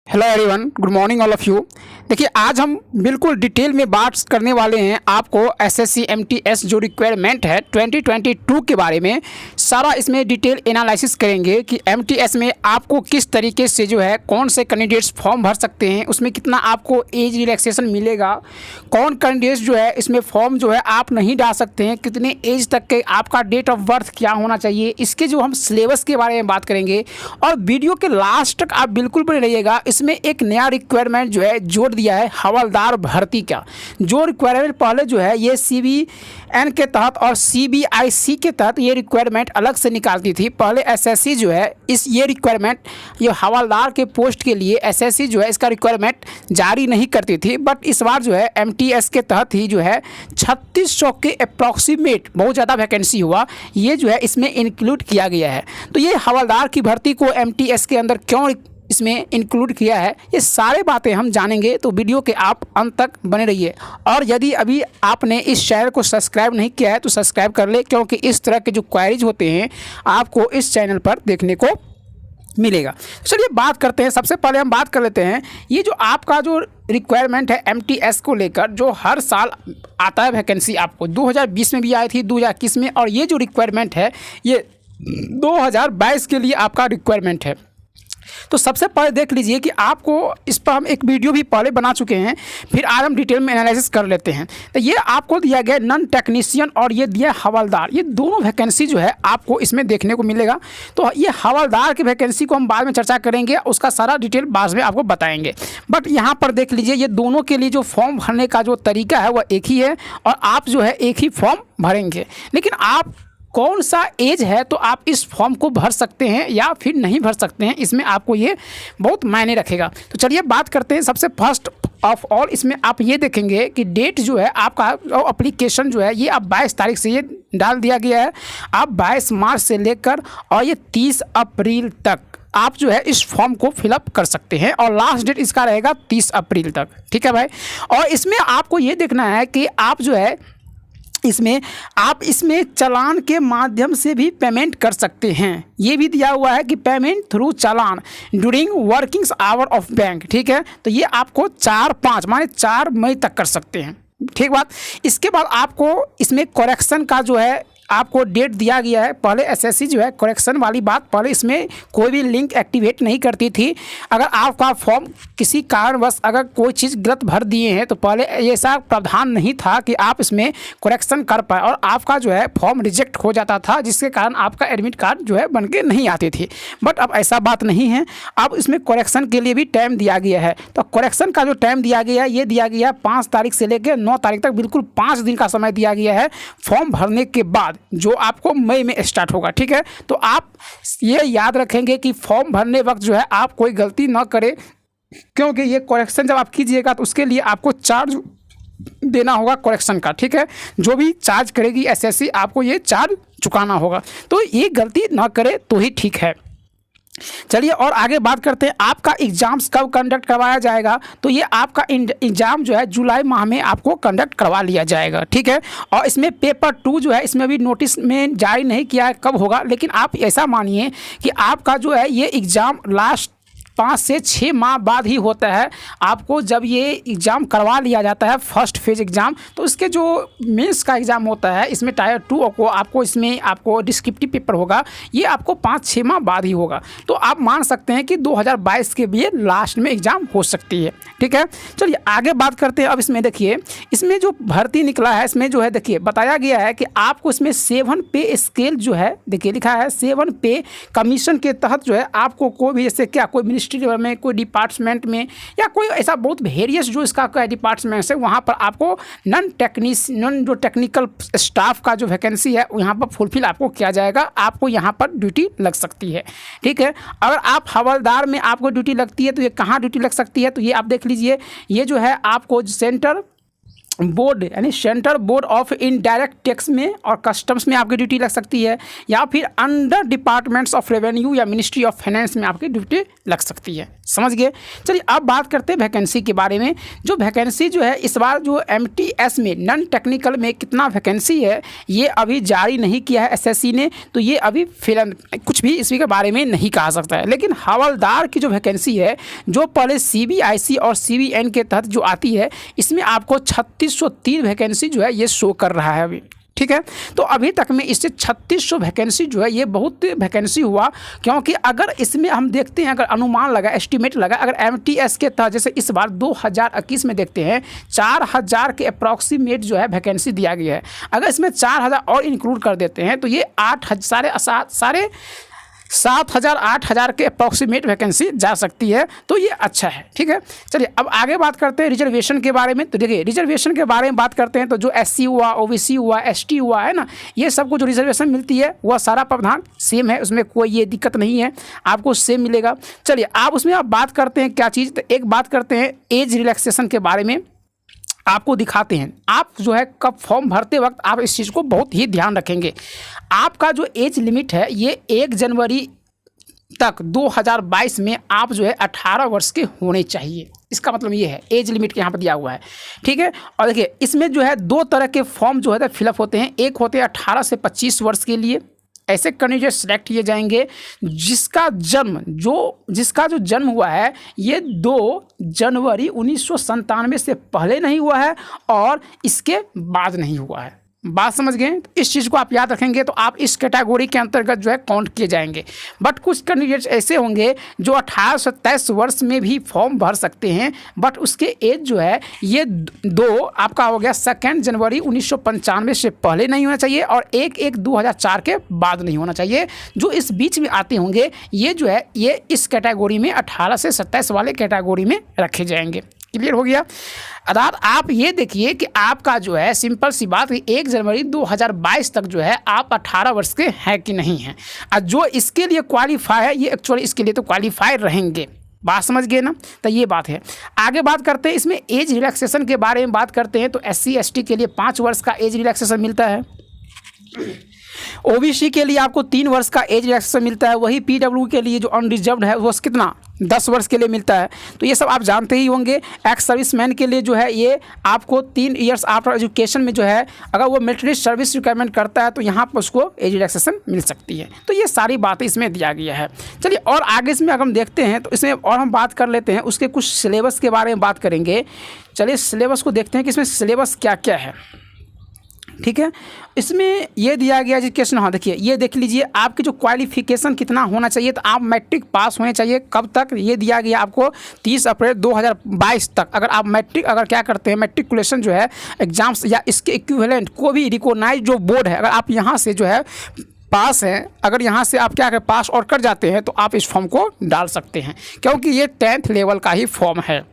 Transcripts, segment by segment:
Hello everyone, good morning all of you. देखिए, आज हम बिल्कुल डिटेल में बात करने वाले हैं आपको एसएससी एमटीएस जो रिक्वायरमेंट है 2022 के बारे में। सारा इसमें डिटेल एनालिसिस करेंगे कि एमटीएस में आपको किस तरीके से जो है कौन से कैंडिडेट्स फॉर्म भर सकते हैं, उसमें कितना आपको एज रिलैक्सेशन मिलेगा, कौन कैंडिडेट्स जो है इसमें फॉर्म जो है आप नहीं डाल सकते हैं, कितने एज तक के आपका डेट ऑफ बर्थ क्या होना चाहिए, इसके जो हम सिलेबस के बारे में बात करेंगे। और वीडियो के लास्ट तक आप बिल्कुल बने रहिएगा। इसमें एक नया रिक्वायरमेंट जो है जोड़ दिया है हवलदार भर्ती का। जो रिक्वायरमेंट पहले जो है ये सीबीएन के तहत और सीबीआईसी के तहत ये रिक्वायरमेंट अलग से निकालती थी। पहले एसएससी जो है ये रिक्वायरमेंट ये हवलदार के पोस्ट के लिए एसएससी जो है इसका रिक्वायरमेंट जारी नहीं करती थी। बट इस बार जो है एमटीएस के तहत ही जो है 3600 के अप्रॉक्सीमेट बहुत ज़्यादा वैकेंसी हुआ, ये जो है इसमें इंक्लूड किया गया है। तो ये हवलदार की भर्ती को एमटीएस के अंदर क्यों इसमें इंक्लूड किया है, ये सारे बातें हम जानेंगे। तो वीडियो के आप अंत तक बने रहिए। और यदि अभी आपने इस चैनल को सब्सक्राइब नहीं किया है तो सब्सक्राइब कर ले, क्योंकि इस तरह के जो क्वेरीज होते हैं आपको इस चैनल पर देखने को मिलेगा। चलिए बात करते हैं। सबसे पहले हम बात कर लेते हैं ये जो आपका जो रिक्वायरमेंट है एमटीएस को लेकर, जो हर साल आता है वैकेंसी, आपको 2020 में भी आई थी, 2021 में, और ये जो रिक्वायरमेंट है ये 2022 के लिए आपका रिक्वायरमेंट है। तो सबसे पहले देख लीजिए कि आपको इस पर हम एक वीडियो भी पहले बना चुके हैं, फिर आज हम डिटेल में एनालिसिस कर लेते हैं। तो ये आपको दिया गया नॉन टेक्नीशियन और ये दिया हवलदार, ये दोनों वैकेंसी जो है आपको इसमें देखने को मिलेगा। तो ये हवलदार की वैकेंसी को हम बाद में चर्चा करेंगे, उसका सारा डिटेल बाद में आपको बताएंगे। बट यहाँ पर देख लीजिए ये दोनों के लिए जो फॉर्म भरने का जो तरीका है वह एक ही है और आप जो है एक ही फॉर्म भरेंगे। लेकिन आप कौन सा एज है तो आप इस फॉर्म को भर सकते हैं या फिर नहीं भर सकते हैं, इसमें आपको ये बहुत मायने रखेगा। तो चलिए बात करते हैं। सबसे फर्स्ट ऑफ ऑल इसमें आप ये देखेंगे कि डेट जो है आपका एप्लीकेशन जो है ये अब 22 तारीख से ये डाल दिया गया है। आप 22 मार्च से लेकर और ये 30 अप्रैल तक आप जो है इस फॉर्म को फिलअप कर सकते हैं और लास्ट डेट इसका रहेगा 30 अप्रैल तक। ठीक है भाई। और इसमें आपको ये देखना है कि आप जो है इसमें चालान के माध्यम से भी पेमेंट कर सकते हैं। ये भी दिया हुआ है कि payment through challan during working hour of bank. ठीक है। तो ये आपको 4-5 माने 4 मई तक कर सकते हैं। ठीक बात। इसके बाद आपको इसमें करेक्शन का जो है आपको डेट दिया गया है। पहले एसएससी जो है करेक्शन वाली बात, पहले इसमें कोई भी लिंक एक्टिवेट नहीं करती थी। अगर आपका फॉर्म किसी कारणवश अगर कोई चीज़ गलत भर दिए हैं तो पहले ऐसा प्रावधान नहीं था कि आप इसमें करेक्शन कर पाए और आपका जो है फॉर्म रिजेक्ट हो जाता था, जिसके कारण आपका एडमिट कार्ड जो है बन के नहीं आती थी। बट अब ऐसा बात नहीं है, अब इसमें करेक्शन के लिए भी टाइम दिया गया है। तो करेक्शन का जो टाइम दिया गया है ये दिया गया है 5 तारीख से लेकर 9 तारीख तक, बिल्कुल 5 दिन का समय दिया गया है फॉर्म भरने के बाद, जो आपको मई में स्टार्ट होगा। ठीक है। तो आप ये याद रखेंगे कि फॉर्म भरने वक्त जो है आप कोई गलती ना करें, क्योंकि ये करेक्शन जब आप कीजिएगा तो उसके लिए आपको चार्ज देना होगा करेक्शन का। ठीक है। जो भी चार्ज करेगी एसएससी आपको ये चार्ज चुकाना होगा। तो ये गलती ना करे तो ही ठीक है। चलिए और आगे बात करते हैं आपका एग्ज़ाम्स कब कंडक्ट करवाया जाएगा। तो ये आपका एग्ज़ाम जो है जुलाई माह में आपको कंडक्ट करवा लिया जाएगा। ठीक है। और इसमें पेपर 2 जो है इसमें भी नोटिस में जारी नहीं किया है कब होगा, लेकिन आप ऐसा मानिए कि आपका जो है ये एग्ज़ाम लास्ट 5 से 6 माह बाद ही होता है। आपको जब ये एग्ज़ाम करवा लिया जाता है फर्स्ट फेज एग्ज़ाम, तो इसके जो मेंस का एग्ज़ाम होता है इसमें टायर 2 को आपको डिस्क्रिप्टिव पेपर होगा, ये आपको 5-6 माह बाद ही होगा। तो आप मान सकते हैं कि 2022 के भी लास्ट में एग्ज़ाम हो सकती है। ठीक है। चलिए आगे बात करते हैं। अब इसमें देखिए इसमें जो भर्ती निकला है इसमें जो है देखिए बताया गया है कि आपको इसमें 7 पे स्केल जो है देखिए लिखा है 7 पे कमीशन के तहत जो है आपको कोई भी जैसे क्या कोई मिनिस्ट्री में कोई डिपार्टमेंट में या कोई ऐसा बहुत वेरियस जो इसका डिपार्टमेंट है वहाँ पर आपको नॉन जो टेक्निकल स्टाफ का जो वैकेंसी है यहाँ पर फुलफिल आपको किया जाएगा। आपको यहाँ पर ड्यूटी लग सकती है। ठीक है। अगर आप हवलदार में आपको ड्यूटी लगती है तो ये कहाँ ड्यूटी लग सकती है, तो ये आप देख लीजिए। ये जो है आपको सेंटर बोर्ड यानी central board of indirect tax में और कस्टम्स में आपकी ड्यूटी लग सकती है, या फिर अंडर डिपार्टमेंट्स ऑफ रेवेन्यू या मिनिस्ट्री ऑफ फाइनेंस में आपकी ड्यूटी लग सकती है। समझ गए। चलिए अब बात करते हैं वैकेंसी के बारे में। जो वैकेंसी जो है इस बार जो MTS में नॉन टेक्निकल में कितना वैकेंसी है ये अभी जारी नहीं किया है SSC ने, तो ये अभी फिलहाल कुछ भी इसी के बारे में नहीं कहा सकता है। लेकिन हवलदार की जो वैकेंसी है जो पहले CBIC और CBN के तहत जो आती है, इसमें आपको 3603 वैकेंसी जो है ये शो कर रहा है अभी। ठीक है, तो अभी तक में इससे 3600 वैकेंसी जो है ये बहुत वैकेंसी हुआ, क्योंकि अगर इसमें हम देखते हैं, अगर अनुमान लगा, एस्टिमेट लगा, अगर MTS के तहत जैसे इस बार 2021 में देखते हैं 4000 के अप्रॉक्सीमेट जो है वैकेंसी दिया गया है। अगर इसमें 4000 और इंक्लूड कर देते हैं तो ये 7,000-8,000 के अप्रॉक्सीमेट वैकेंसी जा सकती है, तो ये अच्छा है। ठीक है, चलिए अब आगे बात करते हैं रिजर्वेशन के बारे में। तो देखिए रिजर्वेशन के बारे में बात करते हैं तो जो SC हुआ, OBC हुआ, ST हुआ है ना, ये सबको जो रिजर्वेशन मिलती है वह सारा प्रावधान सेम है, उसमें कोई ये दिक्कत नहीं है, आपको सेम मिलेगा। चलिए आप उसमें आप बात करते हैं क्या चीज़, तो एक बात करते हैं एज रिलैक्सेशन के बारे में, आपको दिखाते हैं। आप जो है कब फॉर्म भरते वक्त आप इस चीज़ को बहुत ही ध्यान रखेंगे। आपका जो एज लिमिट है ये 1 जनवरी तक 2022 में आप जो है 18 वर्ष के होने चाहिए। इसका मतलब ये है एज लिमिट के यहाँ पर दिया हुआ है। ठीक है, और देखिए इसमें जो है 2 तरह के फॉर्म जो है फिलअप होते हैं। एक होते हैं 18 से 25 वर्ष के लिए, ऐसे कैंडिडेट सेलेक्ट किए जाएंगे जिसका जो जन्म हुआ है ये 2 जनवरी 1997 से पहले नहीं हुआ है और इसके बाद नहीं हुआ है। बात समझ गए। तो इस चीज़ को आप याद रखेंगे तो आप इस कैटेगरी के अंतर्गत जो है काउंट किए जाएंगे। बट कुछ कैंडिडेट्स ऐसे होंगे जो 18 से 23 वर्ष में भी फॉर्म भर सकते हैं, बट उसके एज जो है ये 2 आपका हो गया 2 जनवरी 1995 से पहले नहीं होना चाहिए और 1/1/2004 के बाद नहीं होना चाहिए। जो इस बीच में आते होंगे ये जो है ये इस कैटेगरी में 18 से 27 वाले कैटेगरी में रखे जाएंगे। क्लियर हो गया। अर्थात आप ये देखिए कि आपका जो है सिंपल सी बात 1 जनवरी 2022 तक जो है आप 18 वर्ष के हैं कि नहीं हैं, और जो इसके लिए क्वालिफाई है ये एक्चुअली इसके लिए तो क्वालिफाई रहेंगे। बात समझ गए ना, तो ये बात है। आगे बात करते हैं इसमें एज रिलैक्सेशन के बारे में बात करते हैं तो SC ST के लिए 5 वर्ष का एज रिलैक्सेशन मिलता है। OBC के लिए आपको 3 वर्ष का एज रिलैक्सेशन मिलता है। वही PW के लिए जो अनरिजर्व्ड है वो कितना 10 वर्ष के लिए मिलता है। तो ये सब आप जानते ही होंगे। एक्स सर्विसमैन के लिए जो है ये आपको 3 इयर्स आफ्टर एजुकेशन में जो है अगर वो मिलिट्री सर्विस रिक्वायरमेंट करता है तो यहाँ पर उसको एज रिलैक्सेशन मिल सकती है। तो ये सारी बातें इसमें दिया गया है। चलिए और आगे इसमें अगर हम देखते हैं तो इसमें और हम बात कर लेते हैं उसके कुछ सिलेबस के बारे में बात करेंगे। चलिए सिलेबस को देखते हैं कि इसमें सिलेबस क्या क्या है। ठीक है, इसमें ये दिया गया एजुकेशन, हाँ देखिए ये देख लीजिए आपकी जो क्वालिफिकेशन कितना होना चाहिए, तो आप मैट्रिक पास होने चाहिए। कब तक ये दिया गया आपको 30 अप्रैल 2022 तक। अगर आप मैट्रिक अगर क्या करते हैं मैट्रिकुलेशन जो है एग्जाम्स या इसके इक्विवेलेंट को भी रिकॉग्नाइज जो बोर्ड है अगर आप यहाँ से जो है पास हैं, अगर यहाँ से आप क्या पास और कर जाते हैं तो आप इस फॉर्म को डाल सकते हैं, क्योंकि ये 10th लेवल का ही फॉर्म है।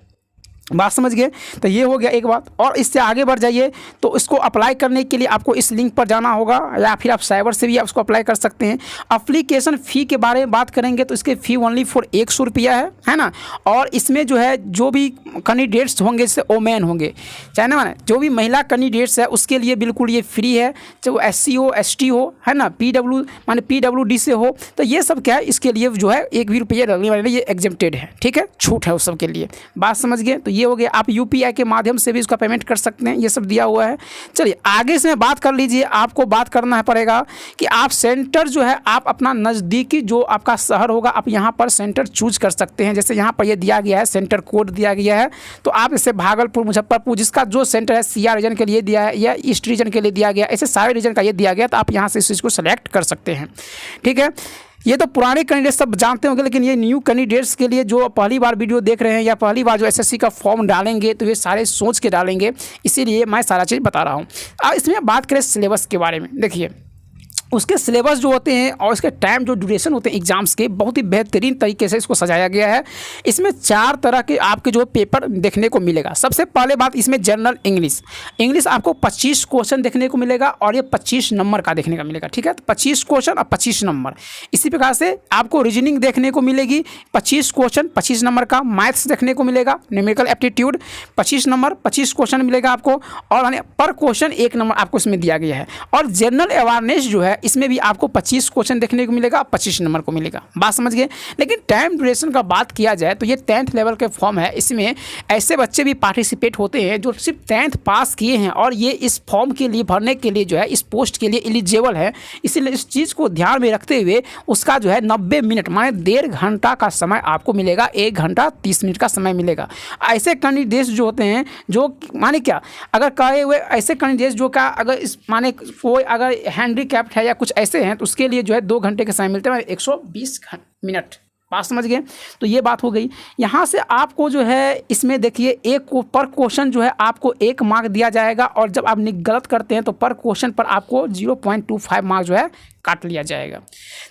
बात समझ गए। तो ये हो गया एक बात। और इससे आगे बढ़ जाइए तो इसको अप्लाई करने के लिए आपको इस लिंक पर जाना होगा या फिर आप साइबर से भी आप उसको अप्लाई कर सकते हैं। एप्लीकेशन फ़ी के बारे में बात करेंगे तो इसके फ़ी ओनली फॉर 100 रुपया है ना। और इसमें जो है जो भी कैंडिडेट्स होंगे जैसे ओमेन होंगे चाहे ना जो भी महिला कैंडिडेट्स है उसके लिए बिल्कुल ये फ्री है, चाहे वो SC हो ST हो है ना, PWD से हो, तो ये सब क्या है इसके लिए जो है 1 भी रुपया लगने वाले ये एग्जेम्प्टेड है। ठीक है, छूट है उस सब के लिए। बात समझ गए। तो ये हो गया। आप UPI के माध्यम से भी इसका पेमेंट कर सकते हैं, ये सब दिया हुआ है। चलिए आगे से बात कर लीजिए। आपको बात करना है पड़ेगा कि आप सेंटर जो है आप अपना नज़दीकी जो आपका शहर होगा आप यहाँ पर सेंटर चूज कर सकते हैं। जैसे यहाँ पर ये दिया गया है सेंटर कोड दिया गया है, तो आप जैसे भागलपुर मुजफ्फरपुर जिसका जो सेंटर है CR रीजन के लिए दिया है या ईस्ट रीजन के लिए दिया गया, ऐसे सारे रीजन का ये दिया गया, तो आप यहाँ से इस चीज़ को सेलेक्ट कर सकते हैं। ठीक है, ये तो पुराने कैंडिडेट सब जानते होंगे, लेकिन ये न्यू कैंडिडेट्स के लिए जो पहली बार वीडियो देख रहे हैं या पहली बार जो SSC का फॉर्म डालेंगे तो ये सारे सोच के डालेंगे, इसीलिए मैं सारा चीज़ बता रहा हूँ। अब इसमें बात करें सिलेबस के बारे में। देखिए उसके सिलेबस जो होते हैं और इसके टाइम जो ड्यूरेशन होते हैं एग्जाम्स के, बहुत ही बेहतरीन तरीके से इसको सजाया गया है। इसमें 4 तरह के आपके जो पेपर देखने को मिलेगा। सबसे पहले बात, इसमें जनरल इंग्लिश आपको 25 क्वेश्चन देखने को मिलेगा और ये 25 नंबर का देखने का मिलेगा, ठीक है। तो 25 क्वेश्चन और 25 नंबर। इसी प्रकार से आपको रीजनिंग देखने को मिलेगी 25 क्वेश्चन 25 नंबर का। मैथ्स देखने को मिलेगा, न्यूमेरिकल एप्टीट्यूड 25 नंबर 25 क्वेश्चन मिलेगा आपको, और पर क्वेश्चन 1 नंबर आपको इसमें दिया गया है। और जनरल अवेयरनेस जो है इसमें भी आपको 25 क्वेश्चन देखने को मिलेगा, 25 नंबर को मिलेगा। बात समझ गए। लेकिन टाइम ड्यूरेशन का बात किया जाए तो ये 10th लेवल के फॉर्म है। इसमें ऐसे बच्चे भी पार्टिसिपेट होते हैं जो सिर्फ 10th पास किए हैं और ये इस फॉर्म के लिए भरने के लिए जो है इस पोस्ट के लिए एलिजिबल है। इसीलिए इस चीज़ को ध्यान में रखते हुए उसका जो है 90 मिनट माने 1.5 घंटा का समय आपको मिलेगा, 1 घंटा 30 मिनट का समय मिलेगा। ऐसे कैंडिडेट्स जो होते हैं जो माने क्या, अगर कहे हुए ऐसे कैंडिडेट्स जो का अगर इस माने कोई अगर हैंडीकैप्ड है या कुछ ऐसे हैं तो उसके लिए जो है 2 घंटे का समय मिलता है, 120 मिनट। बात समझ गए। तो ये बात हो गई। यहाँ से आपको जो है इसमें देखिए एक को पर क्वेश्चन जो है आपको 1 मार्क दिया जाएगा, और जब आप गलत करते हैं तो पर क्वेश्चन पर आपको 0.25 मार्क जो है काट लिया जाएगा।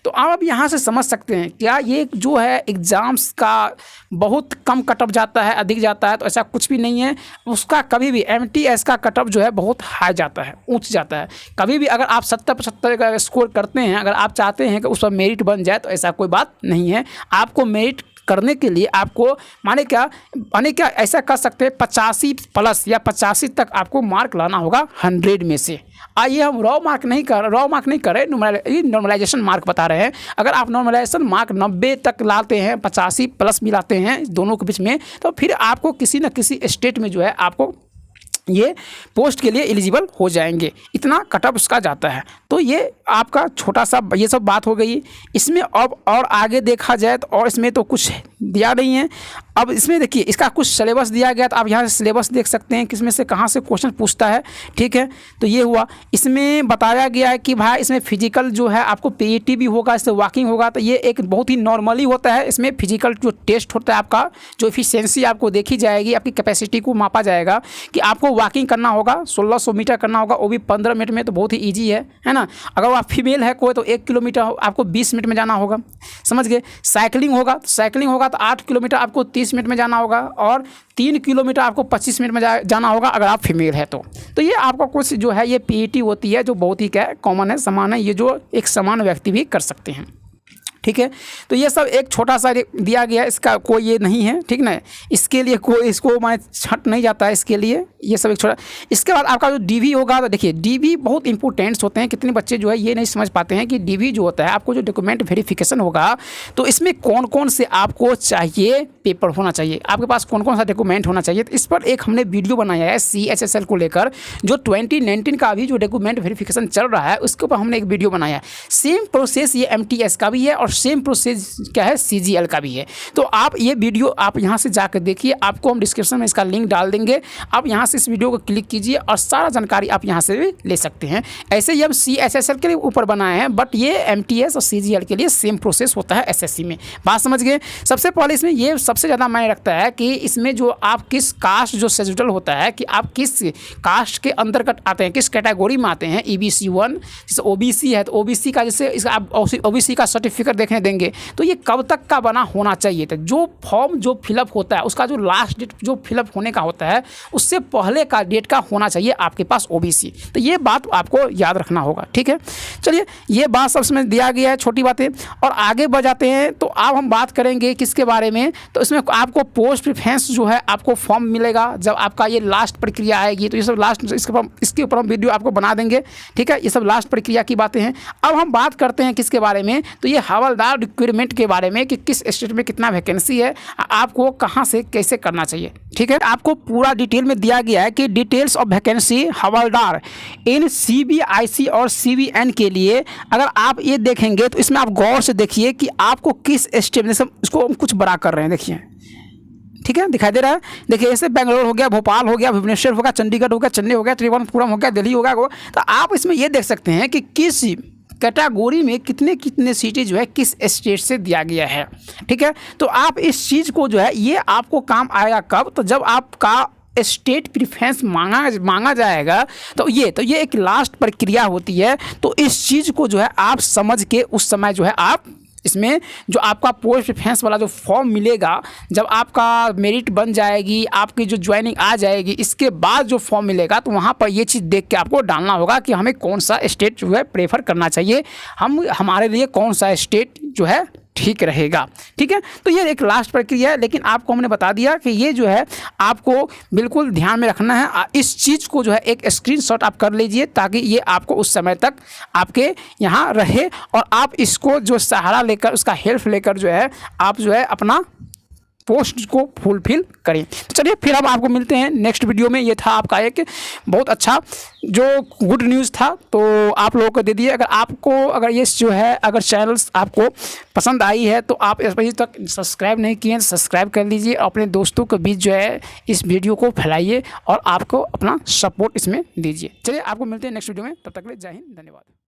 तो आप यहाँ से समझ सकते हैं क्या ये जो है एग्ज़ाम्स का बहुत कम कटअप जाता है, अधिक जाता है, तो ऐसा कुछ भी नहीं है। उसका कभी भी MTS का कटअप जो है बहुत हाई जाता है, ऊंच जाता है। कभी भी अगर आप 70-75 का स्कोर करते हैं, अगर आप चाहते हैं कि उस पर मेरिट बन जाए, तो ऐसा कोई बात नहीं है। आपको मेरिट करने के लिए आपको माने क्या ऐसा कर सकते हैं 85 प्लस या 85 तक आपको मार्क लाना होगा 100 में से। आइए हम रॉ मार्क नहीं करें, नॉर्मलाइजेशन मार्क बता रहे हैं। अगर आप नॉर्मलाइजेशन मार्क 90 तक लाते हैं, 85 प्लस भी लाते हैं दोनों के बीच में, तो फिर आपको किसी न किसी स्टेट में जो है आपको ये पोस्ट के लिए एलिजिबल हो जाएंगे। इतना कटअप उसका जाता है। तो ये आपका छोटा सा ये सब बात हो गई। इसमें अब और आगे देखा जाए तो और इसमें तो कुछ दिया नहीं है। अब इसमें देखिए इसका कुछ सिलेबस दिया गया, तो आप यहाँ से सिलेबस देख सकते हैं किसमें से कहाँ से क्वेश्चन पूछता है, ठीक है। तो ये हुआ। इसमें बताया गया है कि भाई इसमें फिजिकल जो है आपको PET भी होगा, इससे वॉकिंग होगा। तो ये एक बहुत ही नॉर्मली होता है। इसमें फिजिकल जो टेस्ट होता है आपका, जो एफिशिएंसी आपको देखी जाएगी, आपकी कैपेसिटी को मापा जाएगा कि आपको वॉकिंग करना होगा 1600 मीटर करना होगा, वो भी 15 मिनट में। तो बहुत ही ईजी है ना। अगर आप फीमेल है कोई तो 1 किलोमीटर आपको 20 मिनट में जाना होगा, समझ गए। साइकिलिंग होगा तो 8 किलोमीटर आपको 30 मिनट में जाना होगा, और 3 किलोमीटर आपको 25 मिनट में जाना होगा अगर आप फीमेल है तो ये आपका कुछ जो है ये PET होती है, जो बहुत ही क्या कॉमन है, समान है, ये जो एक समान व्यक्ति भी कर सकते हैं, ठीक है। तो ये सब एक छोटा सा दिया गया, इसका कोई ये नहीं है, ठीक ना। इसके लिए कोई इसको माने छट नहीं जाता है, इसके लिए ये सब एक छोटा। इसके बाद आपका जो DV होगा, तो देखिए DV बहुत इंपॉर्टेंट्स होते हैं। कितने बच्चे जो है ये नहीं समझ पाते हैं कि DV जो होता है आपको जो डॉक्यूमेंट वेरिफिकेशन होगा, तो इसमें कौन कौन से आपको चाहिए पेपर होना चाहिए, आपके पास कौन कौन सा डॉक्यूमेंट होना चाहिए। तो इस पर एक हमने वीडियो बनाया है CHSL को लेकर, जो 2019 का अभी जो डॉक्यूमेंट वेरिफिकेशन चल रहा है उसके ऊपर हमने एक वीडियो बनाया है। सेम प्रोसेस ये MTS का भी है और सेम प्रोसेस क्या है CGL का भी है। तो आप ये वीडियो आप यहाँ से जाकर देखिए, आपको हम डिस्क्रिप्शन में इसका लिंक डाल देंगे। आप यहाँ से इस वीडियो को क्लिक कीजिए और सारा जानकारी आप यहाँ से भी ले सकते हैं। ऐसे ही हम CHSL के लिए ऊपर बनाए हैं, बट ये MTS और CGL के लिए सेम प्रोसेस होता है SSC में। बात समझ गए। सबसे पहले इसमें ये सबसे ज़्यादा मायने रखता है कि इसमें जो आप किस कास्ट जो शेड्यूल होता है कि आप किस कास्ट के अंतर्गत आते हैं, किस कैटेगरी में आते हैं। EBC 1 जैसे OBC है तो OBC का जैसे इसका आप OBC का सर्टिफिकेट देखने देंगे, तो ये कब तक का बना होना चाहिए। तो जो फॉर्म जो फिलअप होता है उसका जो लास्ट डेट जो फिलअप होने का होता है उससे पहले का डेट का होना चाहिए आपके पास OBC। तो ये बात आपको याद रखना होगा, ठीक है। चलिए ये बात सब इसमें दिया गया है, छोटी बातें। और आगे बढ़ जाते हैं। तो अब हम बात करेंगे किसके बारे में, तो इसमें आपको पोस्ट प्रेफरेंस जो है आपको फॉर्म मिलेगा जब आपका ये लास्ट प्रक्रिया आएगी। तो ये सब लास्ट इसके ऊपर हम वीडियो आपको बना देंगे, ठीक है। ये सब लास्ट प्रक्रिया की बातें हैं। अब हम बात करते हैं किसके बारे में, तो ये हवलदार रिक्वायरमेंट के बारे में कि किस स्टेट में कितना वैकेंसी है, आपको कहाँ से कैसे करना चाहिए, ठीक है। आपको पूरा डिटेल में दिया गया है कि details of vacancy havildar in CBIC और CBN के लिए। अगर आप ये देखेंगे तो इसमें आप गौर से देखिए कि आपको किस स्टेट में, इसको हम कुछ बड़ा कर रहे हैं, देखिए, ठीक है, दिखाई दे रहा है। देखिए जैसे बेंगलोर हो गया, भोपाल हो गया, भुवनेश्वर हो गया, चंडीगढ़ हो गया, चेन्नई हो गया, त्रिवेंद्रपुरम हो गया, दिल्ली हो गया। तो आप इसमें ये देख सकते हैं कि किस कैटेगरी में कितने कितने सीटें जो है किस स्टेट से दिया गया है, ठीक है। तो आप इस चीज़ को जो है ये आपको काम आएगा कब, तो जब आपका स्टेट प्रेफरेंस मांगा जाएगा, तो ये एक लास्ट प्रक्रिया होती है। तो इस चीज़ को जो है आप समझ के उस समय जो है आप इसमें जो आपका पोस्ट प्रेफरेंस वाला जो फॉर्म मिलेगा, जब आपका मेरिट बन जाएगी, आपकी जो ज्वाइनिंग आ जाएगी, इसके बाद जो फॉर्म मिलेगा तो वहाँ पर ये चीज़ देख के आपको डालना होगा कि हमें कौन सा स्टेट जो है प्रेफर करना चाहिए, हमारे लिए कौन सा स्टेट जो है ठीक रहेगा। ठीक है, तो ये एक लास्ट प्रक्रिया है, लेकिन आपको हमने बता दिया कि ये जो है आपको बिल्कुल ध्यान में रखना है। इस चीज़ को जो है एक स्क्रीनशॉट आप कर लीजिए, ताकि ये आपको उस समय तक आपके यहाँ रहे और आप इसको जो सहारा लेकर, उसका हेल्प लेकर जो है आप जो है अपना पोस्ट को फुलफिल करें। तो चलिए फिर अब आपको मिलते हैं नेक्स्ट वीडियो में। ये था आपका एक बहुत अच्छा जो गुड न्यूज़ था, तो आप लोगों को दे दिए। अगर ये जो है अगर चैनल्स आपको पसंद आई है तो आप अभी तक सब्सक्राइब नहीं किए हैं तो सब्सक्राइब कर लीजिए, अपने दोस्तों के बीच जो है इस वीडियो को फैलाइए और आपको अपना सपोर्ट इसमें दीजिए। चलिए आपको मिलते हैं नेक्स्ट वीडियो में, तब तक के लिए जय हिंद, धन्यवाद।